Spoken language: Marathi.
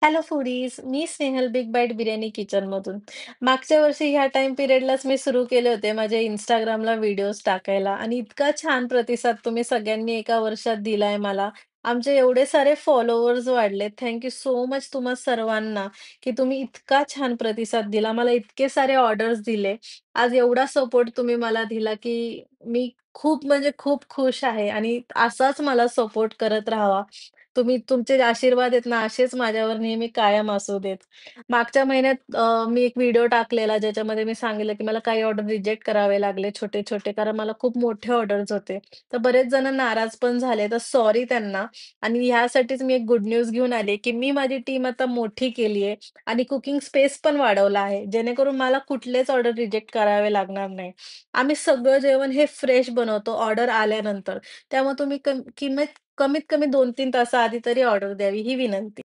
हॅलो फूडीज, मी स्नेहल बिग बाईट बिर्याणी किचनमधून. मागच्या वर्षी ह्या टाइम पिरियडलाच मी सुरू केले होते माझ्या Instagramला व्हिडिओज टाकायला आणि इतका छान प्रतिसाद तुम्ही सगळ्यांनी एका वर्षात दिलाय मला. आमचे एवढे सारे फॉलोवर्स वाढलेत. थँक यू सो मच तुम्हा सर्वांना, की तुम्ही इतका छान प्रतिसाद दिला. मला इतके सारे ऑर्डर्स दिले. आज एवढा सपोर्ट तुम्ही मला दिला, की मी खूप म्हणजे खूप खुश आहे आणि असाच मला सपोर्ट करत राहावा. तुम्ही तुमचे जे आशीर्वाद आहेत ना, असेच माझ्यावर नेहमी कायम असू देत. मागच्या महिन्यात मी एक व्हिडिओ टाकलेला ज्याच्यामध्ये मी सांगितलं, की मला काही ऑर्डर रिजेक्ट करावे लागले छोटे-छोटे कारण मला खूप मोठे ऑर्डर्स होते. तर बरेच जण नाराज पण झाले. तर सॉरी त्यांना आणि ह्यासाठीच मी एक गुड न्यूज घेऊन आले, की मी माझी टीम आता मोठी केली आहे आणि कुकिंग स्पेस पण वाढवला आहे. जेणेकरून मला कुठलेच ऑर्डर रिजेक्ट करावे लागणार नाही. आम्ही सगळं जेवण हे फ्रेश बनवतो ऑर्डर आल्यानंतर. त्यामुळे तुम्ही कमीत कमीत 2-3 तासाआधी तरी ऑर्डर द्यावी ही विनंती.